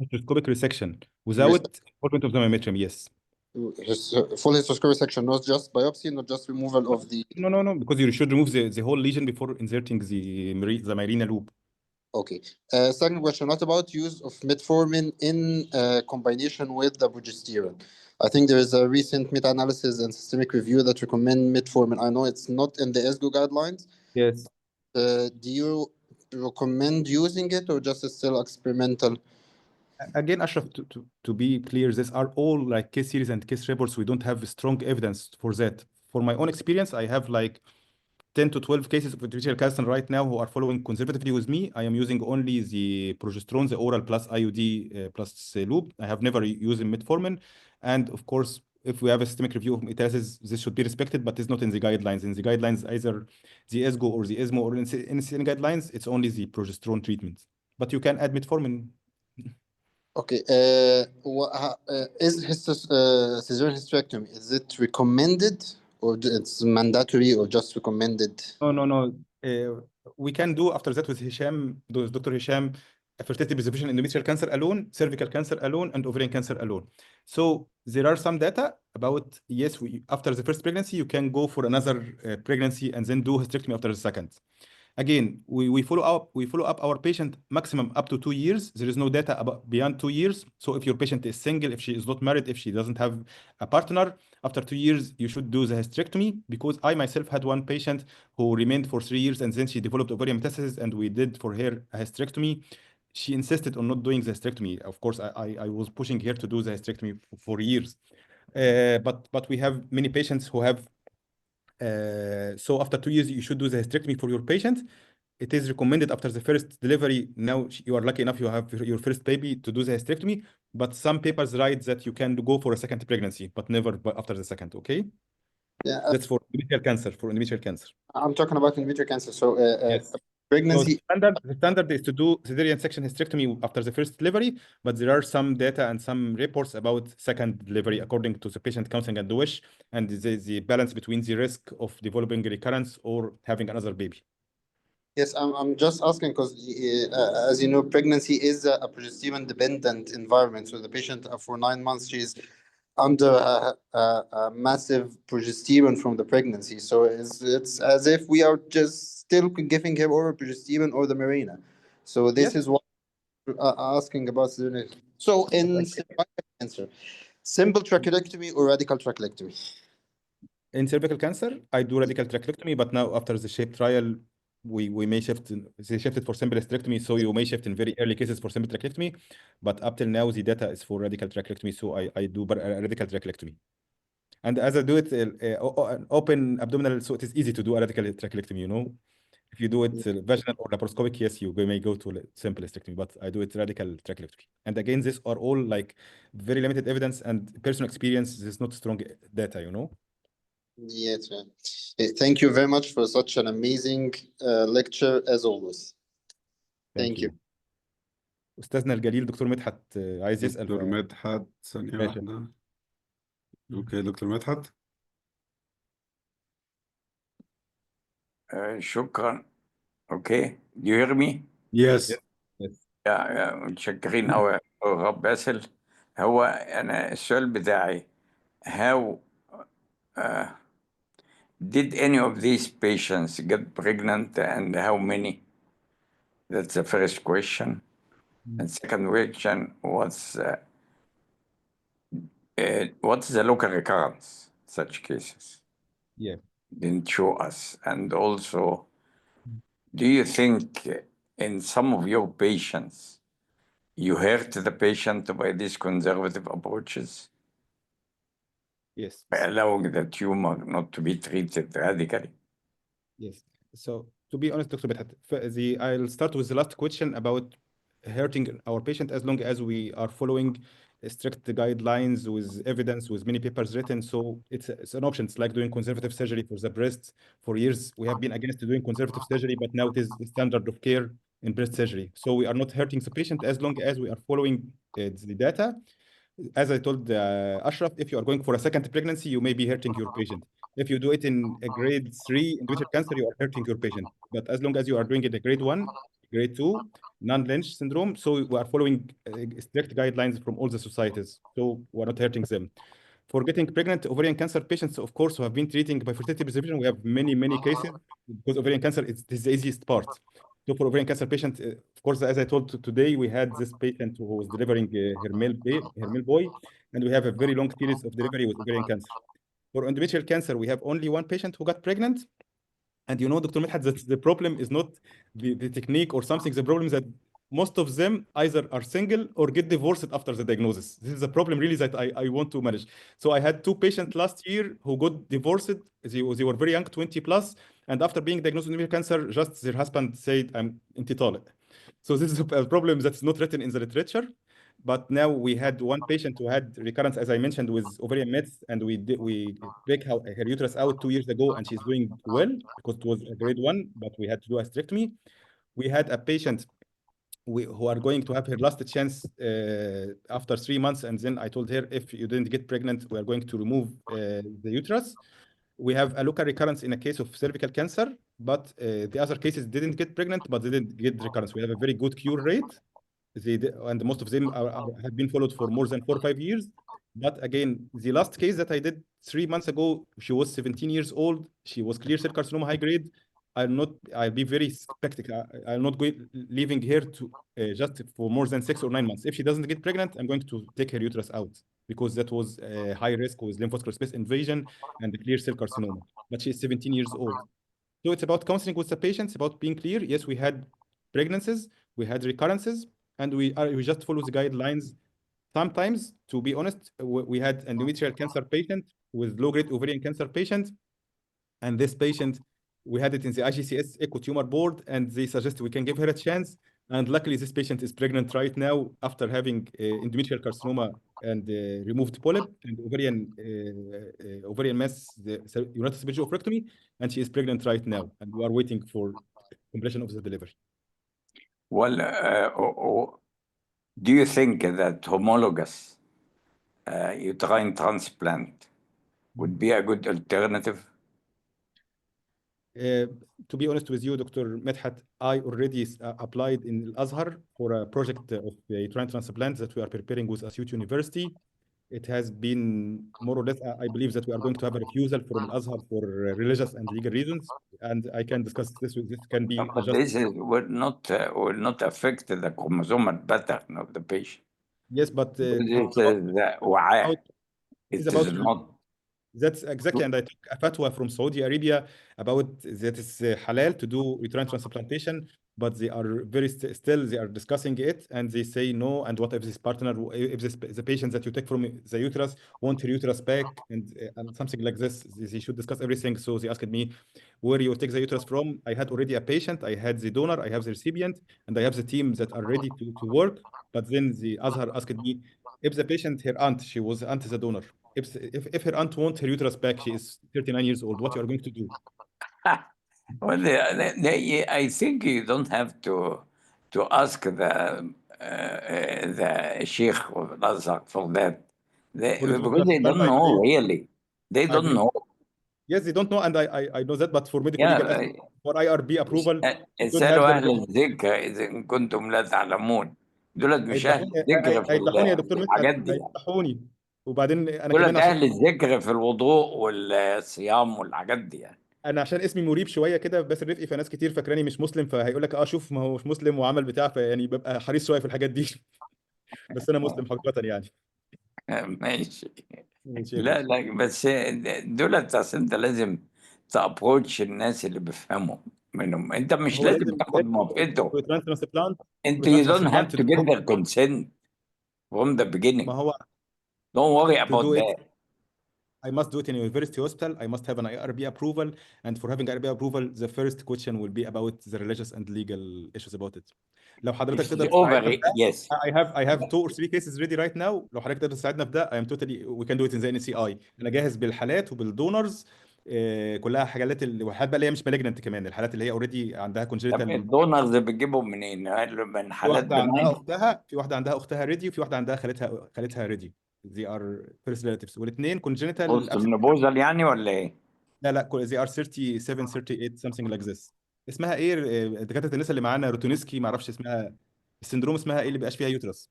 B: hysteroscopic resection without involvement of the endometrium, yes.
C: Full hysteroscopic resection, not just biopsy, not just removal of the...
B: No, because you should remove the whole lesion before inserting the Mirena loop.
C: Okay. Second question, what about use of metformin in combination with the progesterone? I think there is a recent meta-analysis and systemic review that recommend metformin. I know it's not in the ESGO guidelines.
B: Yes.
C: Do you recommend using it or just still experimental?
B: Again, Ashraf, to be clear, these are all like case series and case reports. We don't have strong evidence for that. For my own experience, I have like 10 to 12 cases of endometrial cancer right now who are following conservatively with me. I am using only the progesterone, the oral plus IUD plus loop. I have never used metformin. And of course, if we have a systemic review of metastasis, this should be respected, but it's not in the guidelines. In the guidelines, either the ESGO or the ESMO or in NCCN guidelines, it's only the progesterone treatment. But you can add metformin.
C: Okay. Is cesarean hysterectomy, is it recommended or it's mandatory or just recommended?
B: No. We can do after that with Dr. Hisham, fertility preservation, endometrial cancer alone, cervical cancer alone, and ovarian cancer alone. So there are some data about, yes, after the first pregnancy, you can go for another pregnancy and then do hysterectomy after the second. Again, we follow up our patient maximum up to 2 years. There is no data about beyond 2 years. So if your patient is single, if she is not married, if she doesn't have a partner, after 2 years, you should do the hysterectomy, because I myself had one patient who remained for 3 years and then she developed ovarian metastasis and we did for her a hysterectomy. She insisted on not doing the hysterectomy. Of course, I was pushing her to do the hysterectomy for years. But we have many patients who have so after 2 years, you should do the hysterectomy for your patient. It is recommended after the first delivery. Now you are lucky enough, you have your first baby, to do the hysterectomy. But some papers write that you can go for a second pregnancy, but never after the second, okay?
C: Yeah.
B: That's for endometrial cancer, I'm
C: talking about endometrial cancer. So
B: yes. So
C: pregnancy.
B: the standard is to do cesarean section hysterectomy after the first delivery, but there are some data and some reports about second delivery according to the patient counseling and the wish, and the balance between the risk of developing recurrence or having another baby.
C: Yes, I'm just asking because, as you know, pregnancy is a progesterone dependent environment. So the patient for 9 months, she's under a massive progesterone from the pregnancy. So it's as if we are just still giving her oral progesterone or the Mirena. So this
B: Yes.
C: is what asking about cesarean. So in cervical cancer, simple trachelectomy or radical trachelectomy?
B: In cervical cancer, I do radical trachelectomy, but now after the SHAPE trial, we may shift. They shifted for simple hysterectomy, so you may shift in very early cases for simple trachelectomy. But up till now, the data is for radical trachelectomy, so I do radical trachelectomy. And as I do it an open abdominal, so it is easy to do a radical trachelectomy. You know, if you do it vaginal or laparoscopic, yes, you may go to simple hysterectomy, but I do it radical trachelectomy. And again, these are all like very limited evidence and personal experience. There's not strong data, you know.
C: Yes, ma'am. Thank you very much for such an amazing lecture as always.
B: Thank
C: Thank you.
B: you. استاذنا الجليل دكتور مدحت عايز يسال
A: دكتور مدحت ثانية
B: ماشي.
A: واحدة. اوكي دكتور مدحت.
D: شكرا. Okay, do you hear me?
A: Yes.
B: Yes.
D: متشكرين أوي رب باسل. هو أنا السؤال بتاعي how did any of these patients get pregnant and how many? That's the first question. And second question was what's the local recurrence in such cases?
B: Yeah.
D: Didn't show us. And also, do you think in some of your patients you hurt the patient by these conservative approaches,
B: Yes.
D: by allowing the tumor not to be treated radically?
B: Yes. So to be honest, Dr. Medhat, I'll start with the last question about hurting our patient as long as we are following strict guidelines with evidence, with many papers written. So it's an option. It's like doing conservative surgery for the breast. For years, we have been against doing conservative surgery, but now it is the standard of care in breast surgery. So we are not hurting the patient as long as we are following the data. As I told Ashraf, if you are going for a second pregnancy, you may be hurting your patient. If you do it in a grade 3 endometrial cancer, you are hurting your patient. But as long as you are doing it in grade 1, grade 2, non-Lynch syndrome, so we are following strict guidelines from all the societies. So we're not hurting them. For getting pregnant, ovarian cancer patients, of course, who have been treating by fertility preservation, we have many, many cases because ovarian cancer is the easiest part. So for ovarian cancer patient, of course, as I told today, we had this patient who was delivering her male boy, and we have a very long series of delivery with ovarian cancer. For endometrial cancer, we have only one patient who got pregnant. And you know, Dr. Medhat, that the problem is not the technique or something. The problem is that most of them either are single or get divorced after the diagnosis. This is a problem really that I want to manage. So I had two patients last year who got divorced. They were very young, 20 plus. And after being diagnosed with cancer, just their husband said, I'm inti طالق. So this is a problem that's not written in the literature. But now we had one patient who had recurrence, as I mentioned, with ovarian mets, and we break her uterus out 2 years ago, and she's doing well because it was a grade 1, but we had to do a hysterectomy. We had a patient who are going to have her last chance after 3 months, and then I told her, if you didn't get pregnant, we are going to remove the uterus. We have a local recurrence in a case of cervical cancer, but the other cases didn't get pregnant, but they didn't get recurrence. We have a very good cure rate. And most of them have been followed for more than 4 or 5 years. But again, the last case that I did 3 months ago, she was 17 years old. She was clear cell carcinoma high grade. I'll be very skeptical. I'll not go leaving her to just for more than 6 or 9 months. If she doesn't get pregnant, I'm going to take her uterus out because that was high risk with lymphocyte space invasion and clear cell carcinoma. But she's 17 years old. So it's about counseling with the patients, about being clear. Yes, we had pregnancies, we had recurrences, and we just follow the guidelines. Sometimes, to be honest, we had endometrial cancer patient with low-grade ovarian cancer patient, and this patient, we had it in the IGCS echo tumor board, and they suggested we can give her a chance. And luckily, this patient is pregnant right now after having endometrial carcinoma and removed polyp and ovarian mass, the United Surgical oophorectomy, and she is pregnant right now. And we are waiting for completion of the delivery.
D: Well, do you think that homologous uterine transplant would be a good alternative?
B: To be honest with you, Dr. Medhat, I already applied in Al-Azhar for a project of uterine transplant that we are preparing with Asyut University. It has been more or less, I believe that we are going to have a refusal from Al-Azhar for religious and legal reasons, and I can discuss this. This can be
D: But this will not affect the chromosomal pattern of the patient.
B: yes, but
D: This is
B: about,
D: it
B: is about
D: is not.
B: That's exactly, and I took a fatwa from Saudi Arabia about that it's halal to do uterine transplantation, but they are very still they are discussing it, and they say no. And what if this partner, if the patient that you take from the uterus want her uterus back, and something like this, they should discuss everything. So they asked me, where you take the uterus from? I had already a patient, I had the donor, I have the recipient, and I have the team that are ready to work. But then the Azhar asked me, if the patient, her aunt, she was aunt is a donor. If her aunt wants her uterus back, she is 39 years old, what you are going to do?
D: Well, I think you don't have to ask the Sheikh of Al-Azhar for that.
B: For uterine
D: Because they
B: transplant,
D: don't
B: I
D: know
B: believe,
D: really. They
B: I
D: don't
B: believe,
D: know.
B: yes, they don't know, and I know that, but for medical legal
D: Yeah.
B: aspect, for IRB approval, you don't have
D: اسألوا
B: the
D: أهل الذكر إذا كنتم لا تعلمون. دولت مش أهل
B: هيذبحوني
D: الذكر
B: هيذبحوني يا
D: في
B: دكتور مدحت،
D: الحاجات دي.
B: هيذبحوني. وبعدين انا كمان
D: دولت
B: عشان
D: أهل الذكر في الوضوء والصيام والحاجات دي يعني.
B: انا عشان اسمي مريب شويه كده باسل رفقي، فناس كتير فاكراني مش مسلم، فهيقول لك اه شوف ما هو مش مسلم وعمل بتاع، فيعني ببقى حريص شويه في الحاجات دي. بس انا مسلم حقيقه يعني.
D: ماشي.
B: ماشي يا
D: لا
B: باشا.
D: لا بس دولت أصل أنت لازم تابروتش الناس اللي بيفهموا منهم. أنت مش
B: هو
D: لازم
B: لازم
D: تاخد موافقته.
B: ترانسبلانت
D: أنت you don't have to get
B: to
D: their consent from the
B: ما
D: beginning.
B: هو
D: Don't worry
B: to
D: about
B: do it
D: that.
B: I must do it in a university hospital. I must have an IRB approval, and for having IRB approval, the first question will be about the religious and legal issues about it. لو حضرتك
D: If
B: تقدر
D: it's
B: تساعدنا
D: over,
B: في ده،
D: yes.
B: I have 2 or 3 cases ready right now. لو حضرتك تقدر تساعدنا في ده I am totally we can do it in the NCI. انا جاهز بالحالات وبالدونرز، كلها حاجات والحالات بقى اللي هي مش مالجننت، كمان الحالات اللي هي اوريدي عندها
D: طب
B: كونجنتال.
D: الدونرز بتجيبهم منين؟ هل من
B: في
D: حالات
B: واحده عندها
D: بناين؟
B: اختها، ريدي، وفي واحده عندها خالتها ريدي. they are first relatives، والاثنين congenital
D: بوست
B: absent.
D: منوبوزال يعني ولا ايه؟
B: لا لا they are 37 38 something like this. اسمها ايه دكاتره الناس اللي معانا روتونسكي، ما اعرفش اسمها السندروم، اسمها ايه اللي بيبقاش فيها يوترس،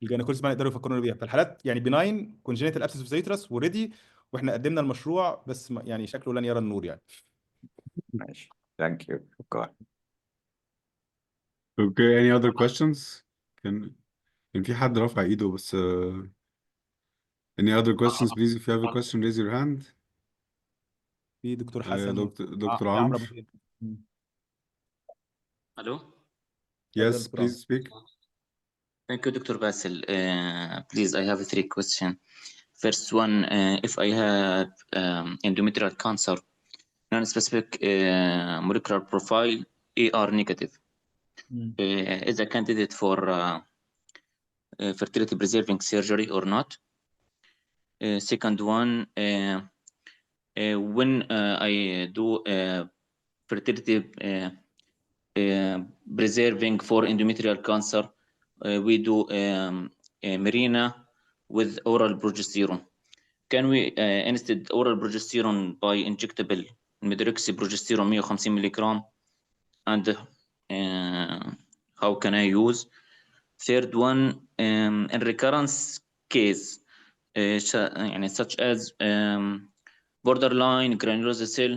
B: الجينيكولوجيست ما يقدروا يفكرونا بيها. فالحالات يعني بناين كونجنتال ابسس اوف يوترس وريدي، واحنا قدمنا المشروع بس يعني شكله لن يرى النور يعني.
D: ماشي. ثانك يو. شكرا.
A: Okay, any other questions? كان في حد رفع ايده بس any other questions please? If you have a question raise your hand.
B: في دكتور حسن
A: دكتور
B: عمرو
A: عمرو.
B: ابو زيد.
E: Hello.
B: اتفضل
A: Yes,
B: دكتور عمرو.
A: please speak.
E: Thank you, Dr. Basil. Please, I have 3 questions. First one, if I have endometrial cancer, non-specific molecular profile, AR negative, is a candidate for fertility preserving surgery or not? Second one, when I do fertility preserving for endometrial cancer, we do Mirena with oral progesterone. Can we instead oral progesterone by injectable medroxyprogesterone 150 milligram, and how can I use? Third one, in recurrence case, such as borderline granulosa cell,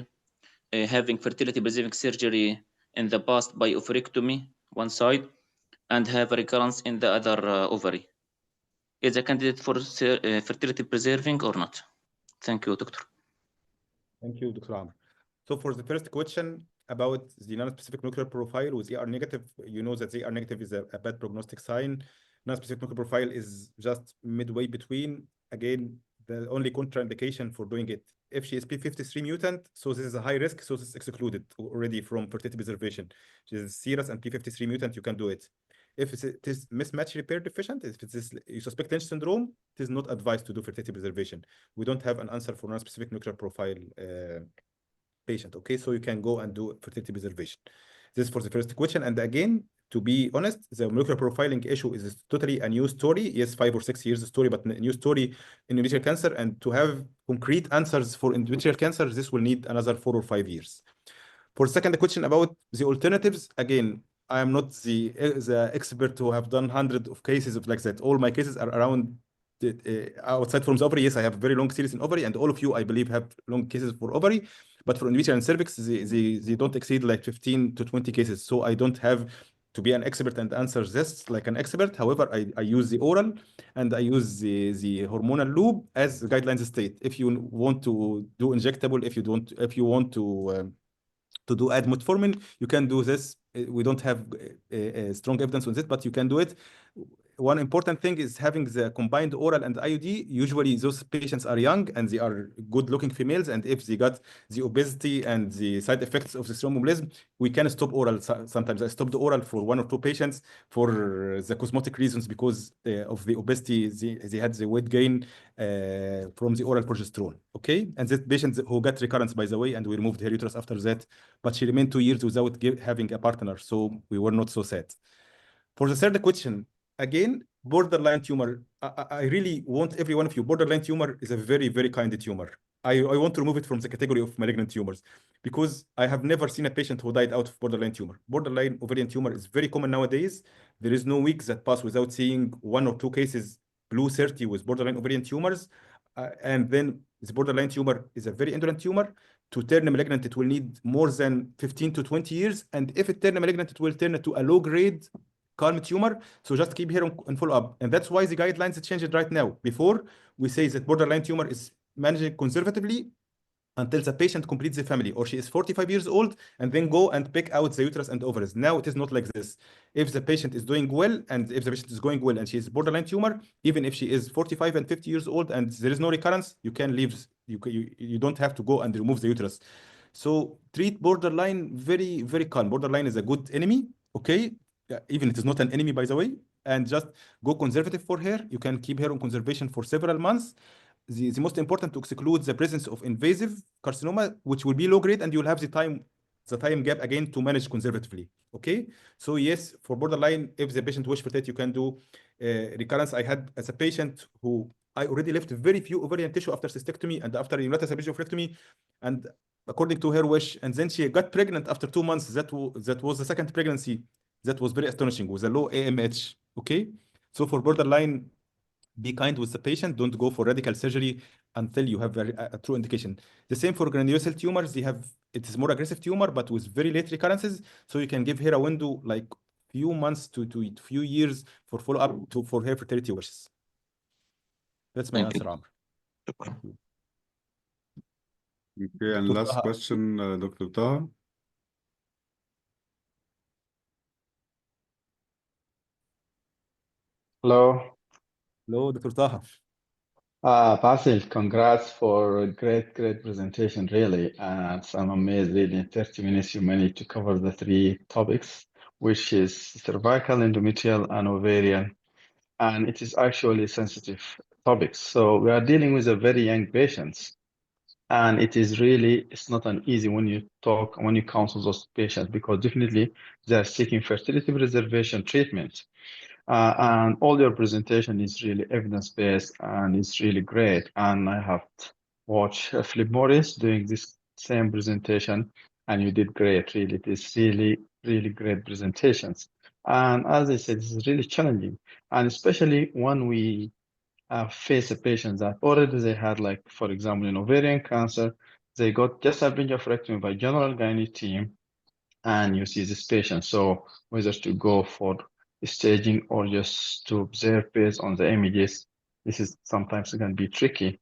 E: having fertility preserving surgery in the past by oophorectomy one side, and have a recurrence in the other ovary, is a candidate for fertility preserving or not? Thank you, doctor.
B: Thank you, Dr. Amr. So for the first question about the non-specific nuclear profile with ER negative, you know that the ER negative is a bad prognostic sign. Non-specific nuclear profile is just midway between. Again, the only contraindication for doing it, if she is P53 mutant, so this is a high risk, so this is excluded already from fertility preservation. She is serous and P53 mutant, you can do it. If it is mismatch repair deficient, if it is you suspect Lynch syndrome, it is not advised to do fertility preservation. We don't have an answer for non-specific nuclear profile patient. Okay, so you can go and do fertility preservation. This is for the first question. And again, to be honest, the molecular profiling issue is totally a new story. Yes, 5 or 6 years story, but a new story in endometrial cancer. And to have concrete answers for endometrial cancer, this will need another 4 or 5 years. For the second question about the alternatives, again, I am not the expert who have done hundreds of cases of like that. All my cases are around outside from the ovary. Yes, I have very long series in ovary, and all of you, I believe, have long cases for ovary. But for endometrial and cervix, they don't exceed like 15 to 20 cases. So I don't have to be an expert and answer this like an expert. However, I use the oral and I use the hormonal loop as the guidelines state. If you want to do injectable, if you want to do add metformin, you can do this. We don't have strong evidence on this, but you can do it. One important thing is having the combined oral and IUD. Usually those patients are young and they are good looking females. And if they got the obesity and the side effects of the thromboembolism, we can stop oral. Sometimes I stopped the oral for 1 or 2 patients for the cosmetic reasons because of the obesity. They had the weight gain from the oral progesterone. Okay. And this patient who got recurrence, by the way, and we removed her uterus after that, but she remained 2 years without having a partner. So we were not so sad. For the third question, again, borderline tumor. I really want every one of you. Borderline tumor is a very, very kind tumor. I want to remove it from the category of malignant tumors because I have never seen a patient who died out of borderline tumor. Borderline ovarian tumor is very common nowadays. There is no week that pass without seeing 1 or 2 cases blue 30 with borderline ovarian tumors. And then the borderline tumor is a very indolent tumor. To turn malignant, it will need more than 15 to 20 years. And if it turns malignant, it will turn to a low-grade calm tumor. So just keep here and follow up. And that's why the guidelines changed right now. Before, we say that borderline tumor is managed conservatively until the patient completes the family, or she is 45 years old, and then go and pick out the uterus and ovaries. Now it is not like this. If the patient is doing well, and if the patient is going well, and she is borderline tumor, even if she is 45 and 50 years old, and there is no recurrence, you can leave. You don't have to go and remove the uterus. So treat borderline very, very calm. Borderline is a good enemy, okay? Even it is not an enemy, by the way, and just go conservative for her. You can keep her on conservation for several months. The most important to exclude the presence of invasive carcinoma, which will be low grade, and you'll have the time gap again to manage conservatively. Okay. So yes, for borderline, if the patient wish for that, you can do recurrence. I had as a patient who I already left very few ovarian tissue after cystectomy and after unilateral episiotomy, and according to her wish, and then she got pregnant after 2 months. That was the second pregnancy. That was very astonishing with a low AMH. Okay. So for borderline, be kind with the patient. Don't go for radical surgery until you have a true indication. The same for granulosal tumors. It is more aggressive tumor, but with very late recurrences. So you can give her a window like few months to few years for follow up for her fertility wishes. That's my answer, Amr. Thank you.
A: Okay, and
B: Dr.
A: last
B: Taha.
A: question, Dr. Taha.
F: Hello.
B: Hello, Dr. Taha.
F: Basil, congrats for a great presentation, really. And I'm amazed really in 30 minutes you managed to cover the 3 topics, which is cervical, endometrial, and ovarian. And it is actually sensitive topics. So we are dealing with a very young patients. And it's not an easy when you counsel those patients, because definitely they are seeking fertility preservation treatment. And all your presentation is really evidence-based and it's really great. And I have watched Philip Morris doing this same presentation, and you did great. Really, it is really, really great presentations. And as I said, this is really challenging, and especially when we face a patient that already they had, like, for example, in ovarian cancer, they got just a binge-oophorectomy by general gynae team, and you see this patient. So whether to go for staging or just to observe based on the images, this is sometimes going to be tricky.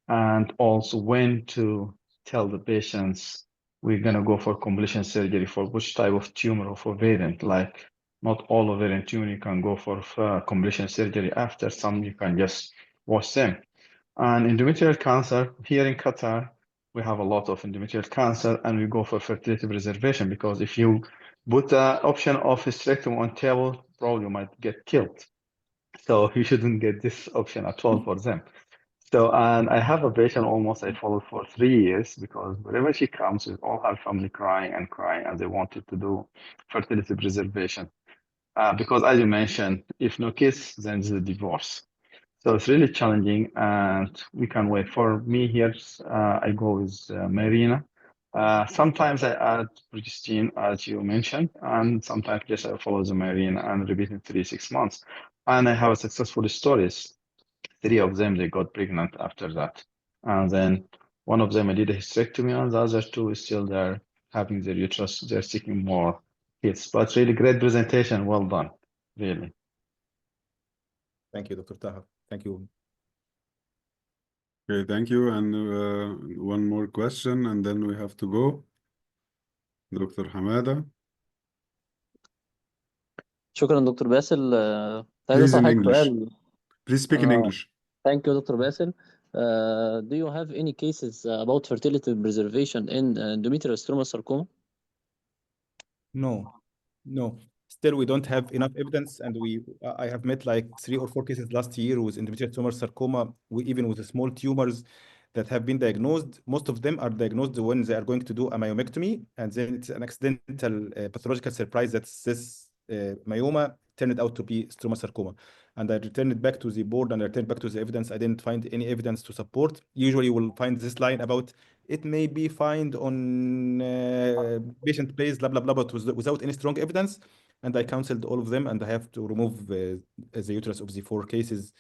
F: And also when to tell the patients we're going to go for completion surgery for which type of tumor of ovarian. Like, not all ovarian tumor you can go for completion surgery after. Some you can just watch them. And endometrial cancer, here in Qatar, we have a lot of endometrial cancer, and we go for fertility preservation, because if you put the option of hysterectomy on table, probably you might get killed. So you shouldn't get this option at all for them. So, and I have a patient almost I followed for 3 years because whenever she comes with all her family crying and crying, and they wanted to do fertility preservation. Because as you mentioned, if no kids, then it's a divorce. So it's really challenging, and we can wait. For me here, I go with Marina. Sometimes I add progestin, as you mentioned, and sometimes just I follow the Marina and repeat in 3, 6 months. And I have a successful stories. 3 of them, they got pregnant after that. And then one of them, I did a hysterectomy, and the other two is still there having their uterus. They're seeking more kids. But really great presentation. Well done. Really.
B: Thank you, Dr. Taha. Thank you.
A: Okay, thank you. And one more question, and then we have to go. Dr. Hamada,
G: شكرا دكتور باسل عايز
A: please
G: اسال
A: in
G: حضرتك
A: English.
G: سؤال.
A: Please speak in English.
G: Thank you, Dr. Basel. Do you have any cases about fertility preservation in endometrial stromal sarcoma?
B: No, no. Still, we don't have enough evidence, and I have met like 3 or 4 cases last year with endometrial tumor sarcoma, even with the small tumors that have been diagnosed. Most of them are diagnosed when they are going to do a myomectomy, and then it's an accidental pathological surprise that this myoma turned out to be stromal sarcoma. And I returned it back to the board, and I returned back to the evidence. I didn't find any evidence to support. Usually, you will find this line about it may be found on patient base, blah, blah, blah, but without any strong evidence. And I counseled all of them, and I have to remove the uterus of the 4 cases.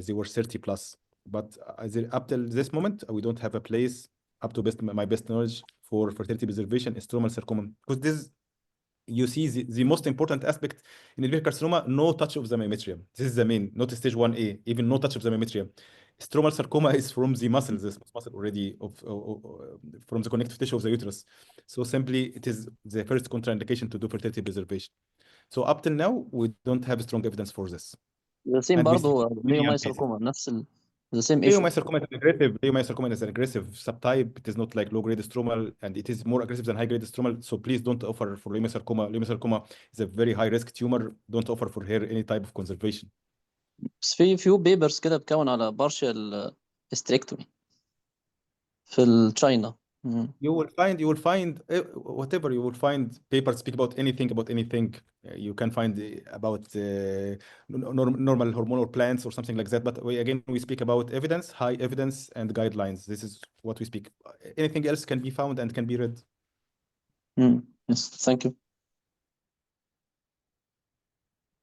B: They were 30 plus. But up till this moment, we don't have a place, up to my best knowledge, for fertility preservation in stromal sarcoma. Because this, you see, the most important aspect in endometrial carcinoma, no touch of the myometrium. This is the main, not stage 1A, even no touch of the myometrium. Stromal sarcoma is from the muscles, this muscle already from the connective tissue of the uterus. So simply, it is the first contraindication to do fertility preservation. So up till now, we don't have strong evidence for this.
G: The same
B: And we see
G: برضه
B: many young cases.
G: leiomyosarcoma نفس the same issue.
B: Leiomyosarcoma is aggressive. Leiomyosarcoma is an aggressive subtype. It is not like low-grade stromal, and it is more aggressive than high-grade stromal. So please don't offer for leiomyosarcoma. Leiomyosarcoma is a very high-risk tumor. Don't offer for her any type of conservation.
G: بس في few papers كده بتكون على partial hysterectomy في التشاينا.
B: You will find whatever you will find papers speak about anything. You can find about normal hormonal plants or something like that. But we speak about evidence, high evidence, and guidelines. This is what we speak. Anything else can be found and can be read.
G: Yes, thank you.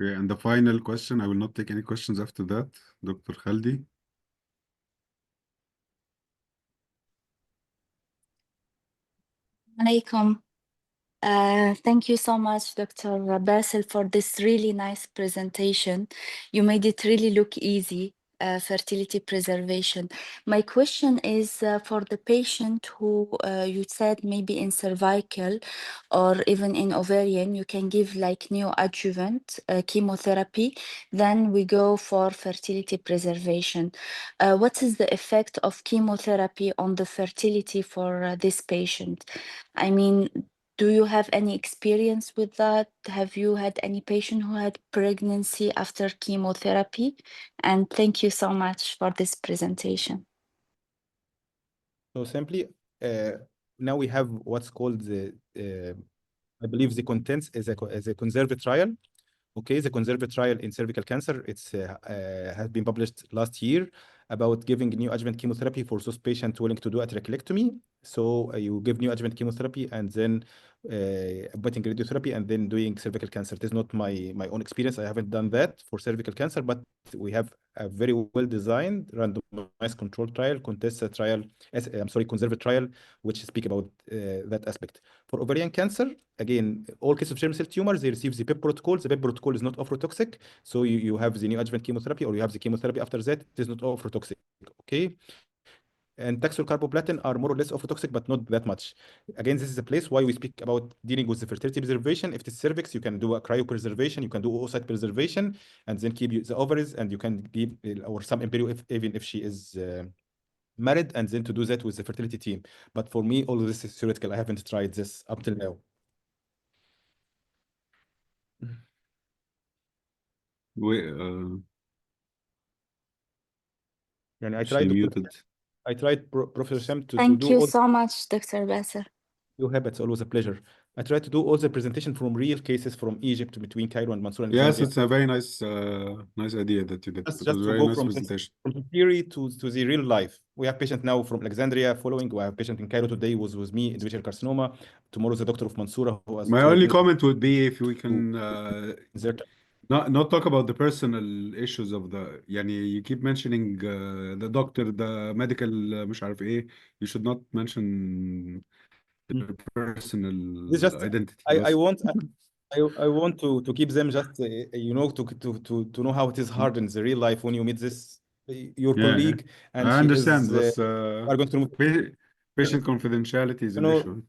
A: Okay, and the final question, I will not take any questions after that. Dr. Khaldi.
H: Alaikum. Thank you so much, Dr. Basel, for this really nice presentation. You made it really look easy, fertility preservation. My question is for the patient who you said maybe in cervical or even in ovarian, you can give like neoadjuvant chemotherapy, then we go for fertility preservation. What is the effect of chemotherapy on the fertility for this patient? I mean, do you have any experience with that? Have you had any patient who had pregnancy after chemotherapy? And thank you so much for this presentation.
B: So simply, now we have what's called I believe the contents as a conservative trial. Okay, the conservative trial in cervical cancer, it's has been published last year about giving neoadjuvant chemotherapy for those patients willing to do a trachelectomy. So you give neoadjuvant chemotherapy and then putting radiotherapy and then doing cervical cancer. It is not my own experience. I haven't done that for cervical cancer, but we have a very well-designed randomized controlled trial, conservative trial, which speak about that aspect. For ovarian cancer, again, all cases of germ cell tumors, they receive the PEP protocol. The PEP protocol is not ophrotoxic. So you have the neoadjuvant chemotherapy or you have the chemotherapy after that. It is not ophrotoxic. Okay. And Taxol carboplatin are more or less ophrotoxic, but not that much. Again, this is a place why we speak about dealing with the fertility preservation. If it's cervix, you can do a cryopreservation, you can do oocyte preservation, and then keep the ovaries, and you can give or some embryo even if she is married, and then to do that with the fertility team. But for me, all of this is theoretical. I haven't tried this up till now. يعني I
A: She
B: tried
A: muted.
B: Professor Hisham to
H: Thank
B: do
H: you
B: all
H: so much, Dr. Basel.
B: you have. It's always a pleasure. I tried to do all the presentation from real cases from Egypt between Cairo and Mansour and
A: Yes,
B: Alexandria.
A: it's a very nice idea that you did. It
B: Just
A: was a
B: to
A: very
B: go
A: nice
B: from
A: presentation.
B: the theory to the real life. We have patient now from Alexandria following. We have patient in Cairo today was with me, endometrial carcinoma. Tomorrow the doctor of Mansoura who has
A: My only comment would be if we can not talk about the personal issues of the يعني you keep mentioning the doctor, the medical مش عارف ايه. You should not mention their personal
B: It's just
A: identity.
B: I want to keep them just you know to know how it is hard in the real life when you meet this your colleague and
A: I
B: she
A: understand,
B: is
A: but
B: are going to remove,
A: patient confidentiality is
B: you
A: an
B: know,
A: issue.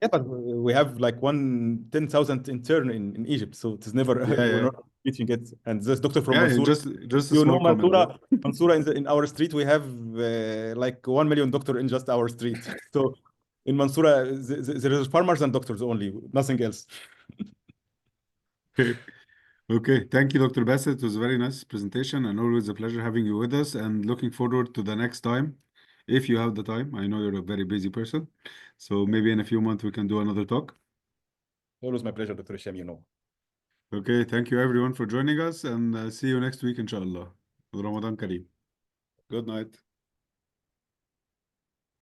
B: yeah, but we have like 10,000 intern in Egypt, so it is never we're not teaching it. And this doctor from Mansoura,
A: just a
B: you know,
A: small comment.
B: Mansoura in our street we have like 1 million doctor in just our street. So in Mansoura there is farmers and doctors only, nothing else.
A: Okay, thank you, Dr. Bassett. It was a very nice presentation and always a pleasure having you with us and looking forward to the next time. If you have the time, I know you're a very busy person. So maybe in a few months we can do another talk.
B: Always my pleasure, Dr. Hisham, you know.
A: Okay, thank you everyone for joining us and see you next week, inshallah. Ramadan Kareem. Good night.